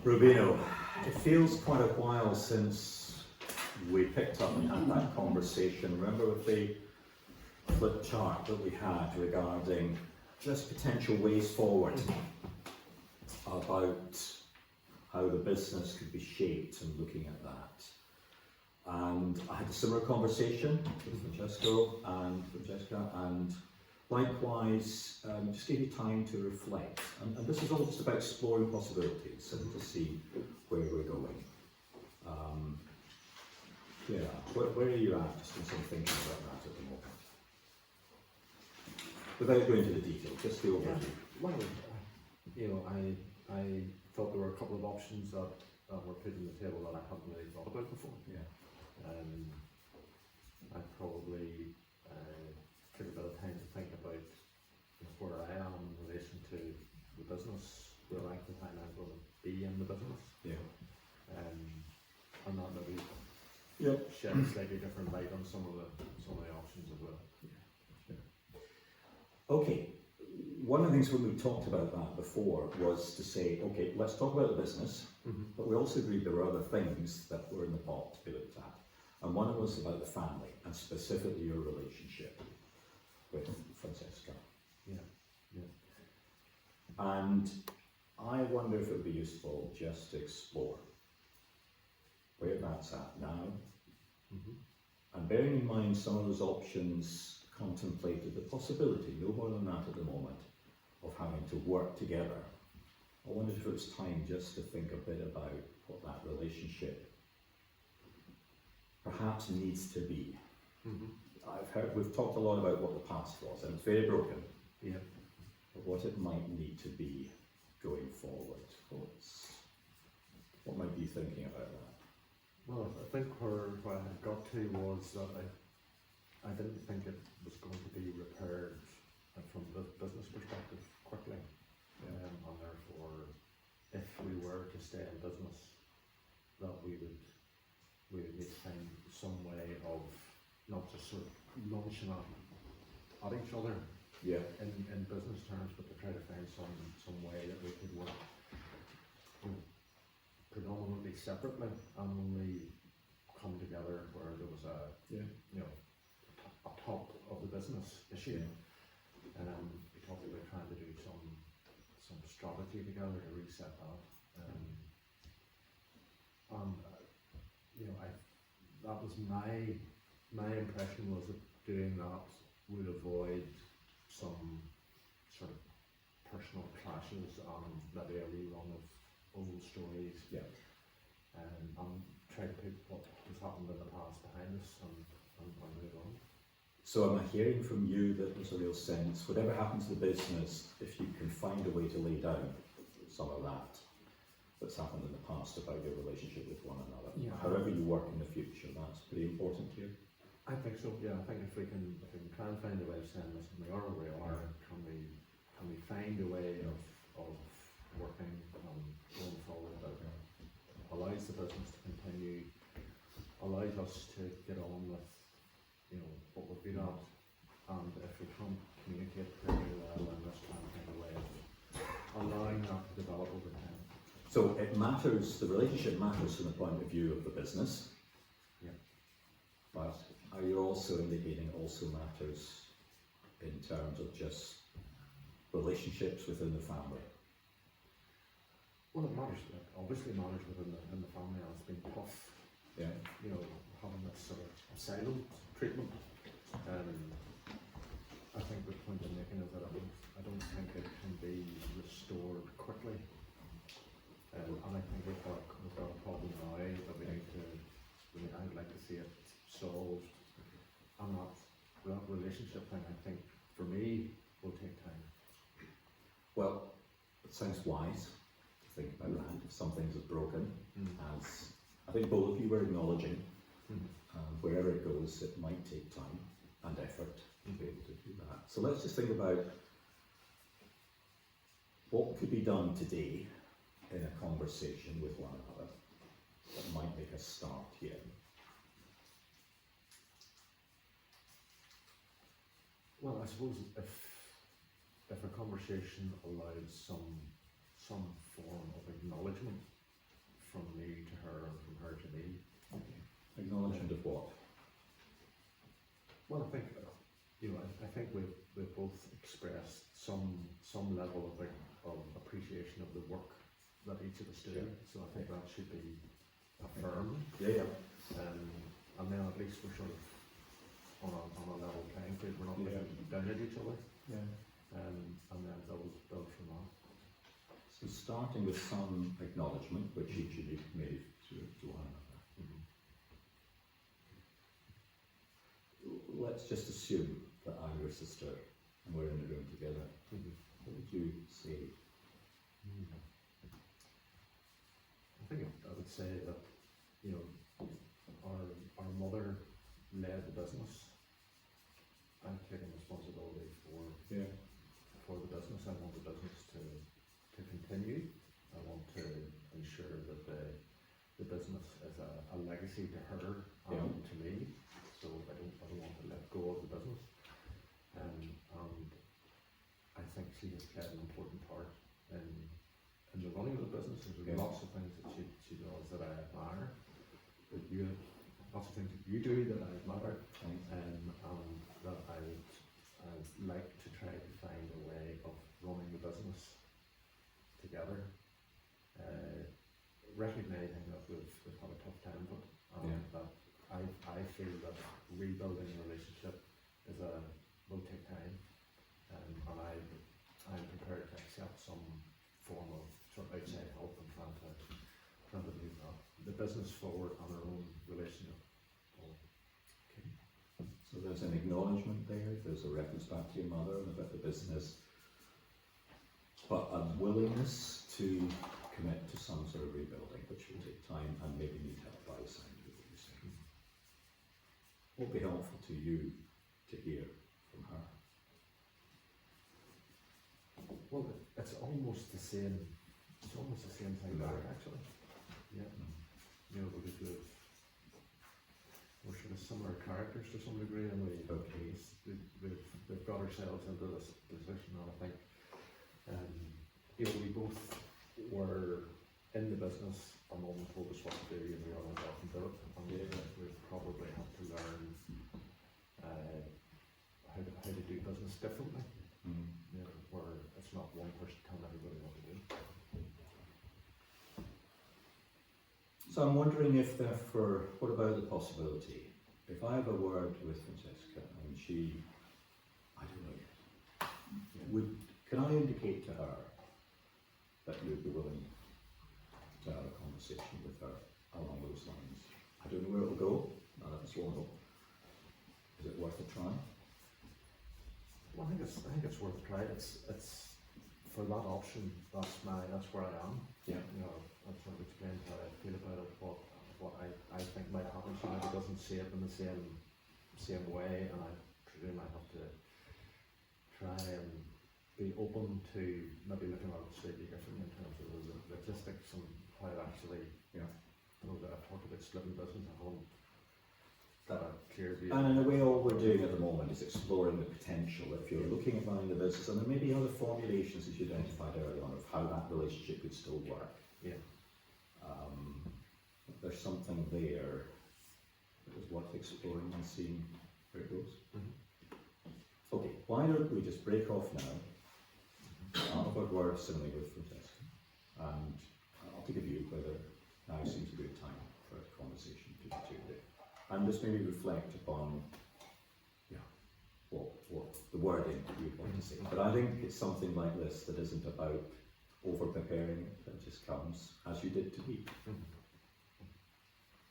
Rubino, it feels quite a while since we picked up and had that conversation. Remember with the flip chart that we had regarding just potential ways forward about how the business could be shaped and looking at that. And I had a similar conversation with Francesca, and likewise, just give you time to reflect. And this is all just about exploring possibilities and to see where we're going. Where are you at just in some thinking about that at the moment? Without going into the detail, just the overview. Well, I thought there were a couple of options that were put on the table that I hadn't really thought about before. Yeah. I probably took a bit of time to think about where I am in relation to the business, the length of time I'm going to be in the business. Yeah. And that maybe shed a slightly different light on some of the options as well. Yeah. Sure. Okay. One of the things when we talked about that before was to say, okay, let's talk about the business, but we also agreed there were other things that were in the pot to be looked at. And one was about the family, and specifically your relationship with Francesca. Yeah. And I wonder if it would be useful just to explore where that's at now. And bearing in mind some of those options contemplated the possibility, no more than that at the moment, of having to work together. I wondered if it was time just to think a bit about what that relationship perhaps needs to be. We've talked a lot about what the past was, and it's very broken. Yeah. But what it might need to be going forward. What might you be thinking about that? Well, I think where I had got to was that I didn't think it was going to be repaired from the business perspective quickly. And therefore, if we were to stay in business, that we would need to find some way of not just sort of launching at each other in business terms, but to try to find some way that we could work predominantly separately and only come together where there was a top of the business issue. We talked about trying to do some strategy together to reset that. That was my impression was that doing that would avoid some sort of personal clashes and maybe a rerun of old stories. Yeah. And try to put what has happened in the past behind us and move on. So am I hearing from you that there's a real sense, whatever happens to the business, if you can find a way to lay down some of that's happened in the past about your relationship with one another, however you work in the future, that's pretty important to you? I think so, yeah. I think if we can try and find a way of saying, listen, we are where we are, can we find a way of working going forward that allows the business to continue, allows us to get on with what we're good at, and if we can't communicate very well, then let's try and find a way of allowing that to develop over time. So it matters, the relationship matters from the point of view of the business. Yeah. But are you also indicating it also matters in terms of just relationships within the family? Well, it matters. It obviously matters within the family, and it's been tough. Yeah. Having this sort of silent treatment. I think the point I'm making is that I don't think it can be restored quickly. And I think we've got a problem now that I'd like to see it solved. And that relationship thing, I think, for me, will take time. Well, it sounds wise to think about that. If some things are broken, as I think both of you were acknowledging, wherever it goes, it might take time and effort to be able to do that. So let's just think about what could be done today in a conversation with one another that might make us start here. Well, I suppose if a conversation allows some form of acknowledgement me to her and from her to me. Acknowledgement of what? Well, I think, I think we've both expressed some level of appreciation of the work that each of us do. Sure. So I think that should be affirmed. Yeah. And then at least we're sort of on a level playing field. We're not looking down at each other. Yeah. And then build from that. So starting with some acknowledgement, which each of you made to one another. Let's just assume that I'm your sister and we're in the room together. What would you say? I think I would say that, our mother led the business. I'm taking responsibility for the business. I want the business to continue. I want to ensure that the business is a legacy to her and to me. So I don't want to let go of the business. And I think she has played an important part in the running of the business. There's lots of things that she does that I admire. Lots of things that you do that I admire. And that I'd like to try to find a way of running the business together. Recognizing that we've had a tough time, but that I feel that rebuilding a relationship will take time, and I'm prepared to accept some form of sort of outside help and trying to move the business forward on our own relationship. Okay. So there's an acknowledgement there. There's a reference back to your mother and about the business, but a willingness to commit to some sort of rebuilding, which will take time and maybe need help by the sound of what you're saying. What would be helpful to you to hear from her? Well, it's almost the same. It's almost the same thing back, actually. Yeah. Because we're sort of similar characters to some degree, and we've got ourselves into this position, and I think we both were in the business. Our mum told us what to do, and we all went off and did it. And we've probably had to learn how to do business differently. Where it's not one person telling everybody what to do. So I'm wondering if therefore, what about the possibility, if I have a word with Francesca and she, I don't know yet, can I indicate to her that you'd be willing to have a conversation with her along those lines? I don't know where it'll go, that's one. Is it worth a try? Well, I think it's worth a try. It's for that option. That's where I am. Yeah. I've sort of explained how I feel about it. What I think might happen. She maybe doesn't see it in the same way, and I presume I have to try and be open to maybe looking at it slightly differently in terms of the logistics and how it actually. That I've talked about splitting business. I haven't got a clear view. And in a way, all we're doing at the moment is exploring the potential. If you're looking at running the business, and there may be other formulations as you identified earlier on of how that relationship could still work. Yeah. There's something there that is worth exploring and seeing where it goes. Okay, why don't we just break off now? I'll have a word similarly with Francesca, and I'll take a view whether now seems a good time for a conversation between the two of you. And just maybe reflect upon what the wording you'd want to say. But I think it's something like this that isn't about over preparing, that just comes as you did to me.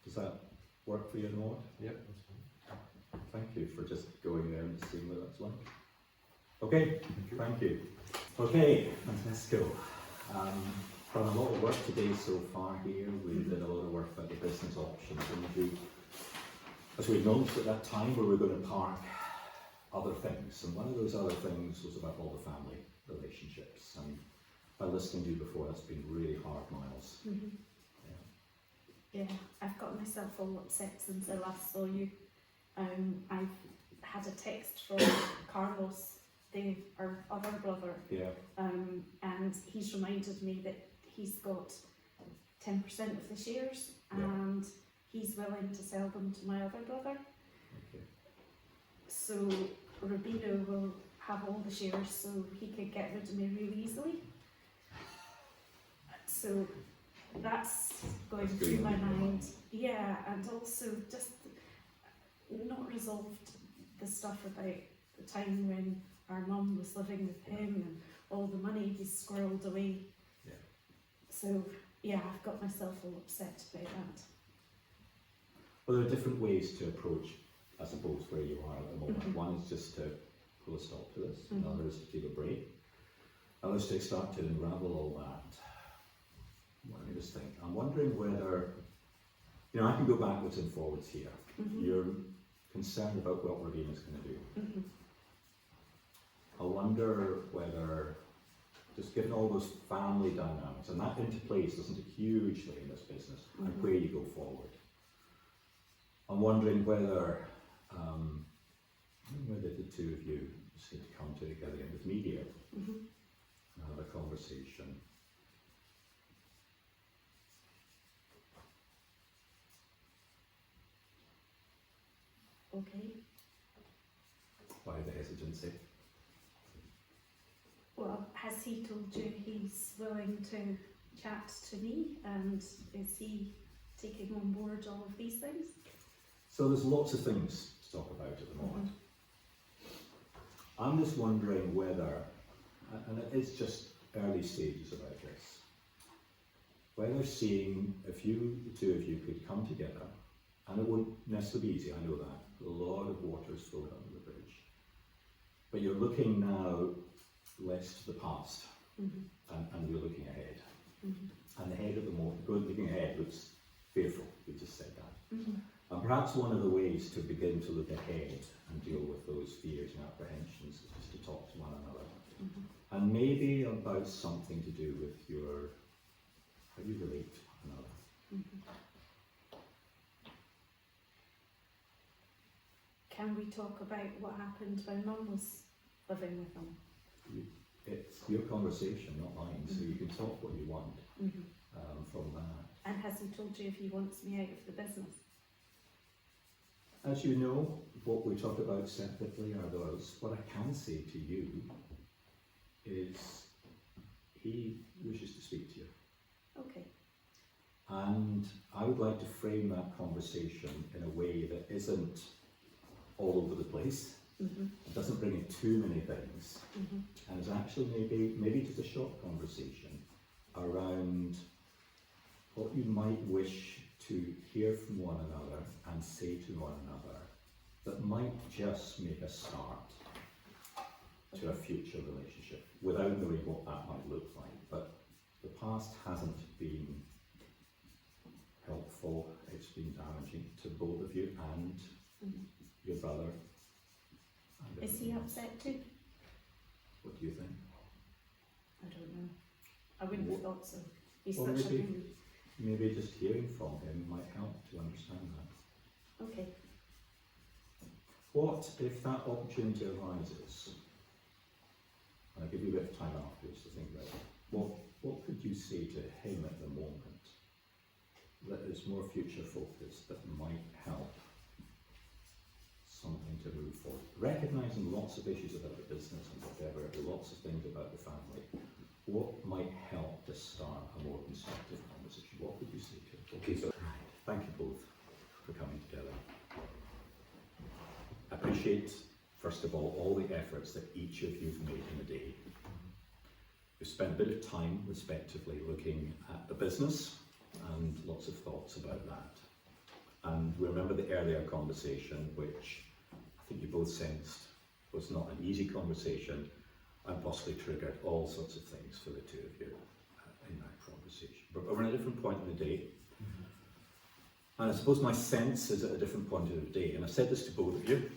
Does that work for you at the moment? Yeah, that's fine. Thank you for just going there and seeing what that's like. Okay, thank you. Okay, Francesco. Done a lot of work today so far here. We did a lot of work about the business options, and as we noticed at that time, we were going to park other things, and one of those other things was about all the family relationships. And by listening to you before, that's been really hard miles. Yeah, I've got myself all upset since I last saw you. I've had a text from Carlos, our other brother, and he's reminded me that he's got 10% of the shares, Yeah. and he's willing to sell them to my other brother. Okay. So Rubino will have all the shares, so he could get rid of me really easily. So that's going That's through going my on in your mind. mind. Yeah, and also just not resolved the stuff about the time when our mum was living with him and all the money he squirreled away. Yeah. So yeah, I've got myself all upset about that. Well, there are different ways to approach, I suppose, where you are at the moment. Mhm. One is just to pull a stop to this, Mhm. another is to take a break, another is to start to unravel all that. Let me just think. I'm wondering whether, I can go backwards and forwards here. Mhm. You're concerned about what Ravina's going to do. Mhm. I wonder whether, just given all those family dynamics, and that interplays, doesn't it, hugely in this business, and Mhm. where you go forward. I'm wondering whether the two of you just need to come together and with mediate Mhm. and have a conversation. Okay. Why the hesitancy? Well, has he told you he's willing to chat to me, and is he taking on board all of these things? So there's lots of things to talk about at the moment. I'm just wondering whether, and it is just early stages about this, whether seeing if the two of you could come together, and it won't necessarily be easy, I know that, a lot of water has flowed under the bridge, but you're looking now less to the past, Mhm. and you're looking ahead. Mhm. And the head at the moment, looking ahead looks fearful, we just said that. Mhm. And perhaps one of the ways to begin to look ahead and deal with those fears and apprehensions is just to talk to one another. Mhm. And maybe about something to do with how you relate to one another. Mhm. Can we talk about what happened when Mum was living with him? It's your conversation, not mine, so you can talk what you want Mhm. from that. And has he told you if he wants me out of the business? As you know, what we talk about separately are those. What I can say to you is he wishes to speak to you. Okay. And I would like to frame that conversation in a way that isn't all over the place, Mhm. it doesn't bring in too many things, Mhm. and is actually maybe just a short conversation around what you might wish to hear from one another and say to one another that might just make a start to a future relationship, without knowing what that might look like. But the past hasn't been helpful, it's been damaging to both of you and Mhm. your brother. And Is he everyone else. upset too? What do you think? I don't know. I wouldn't have thought so. He's Well, such a maybe- bully. Maybe just hearing from him might help to understand that. Okay. What if that opportunity arises? And I'll give you a bit of time afterwards to think about it. What could you say to him at the moment that is more future focused, that might help something to move forward? Recognising lots of issues about the business and whatever, lots of things about the family. What might help to start a more constructive conversation? What would you say to him? Okay, so thank you both for coming together. I appreciate, first of all the efforts that each of you've made in the day. We've spent a bit of time, respectively, looking at the business and lots of thoughts about that. And we remember the earlier conversation, which I think you both sensed was not an easy conversation and possibly triggered all sorts of things for the two of you in that conversation. But we're at a different point in the day. And I suppose my sense is at a different point of the day, and I've said this to both of you,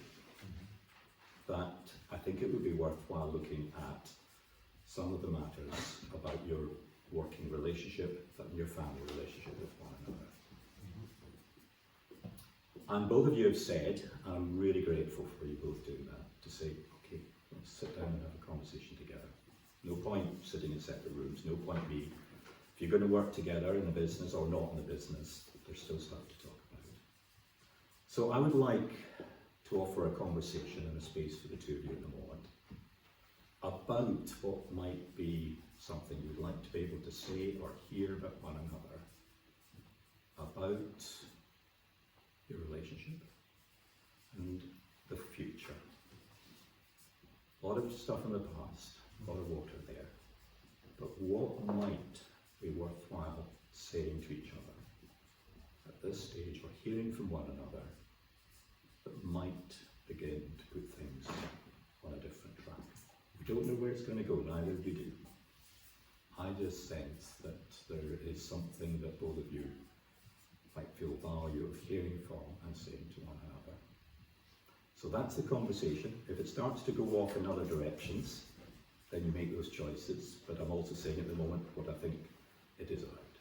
that I think it would be worthwhile looking at some of the matters about your working relationship and your family relationship with one another. And both of you have said, and I'm really grateful for you both doing that, to say, okay, let's sit down and have a conversation together. No point sitting in separate rooms, no point me you're going to work together in the business or not in the business, there's still stuff to talk about. So I would like to offer a conversation and a space for the two of you at the moment about what might be something you'd like to be able to say or hear about one another, about your relationship and the future. A lot of stuff in the past, a lot of water there, but what might be worthwhile saying to each other at this stage, or hearing from one another, that might begin to put things on a different track. We don't know where it's going to go, neither do you. I just sense that there is something that both of you might feel value of hearing from and saying to one another. So that's the conversation. If it starts to go off in other directions, then you make those choices, but I'm also saying at the moment what I think it is about.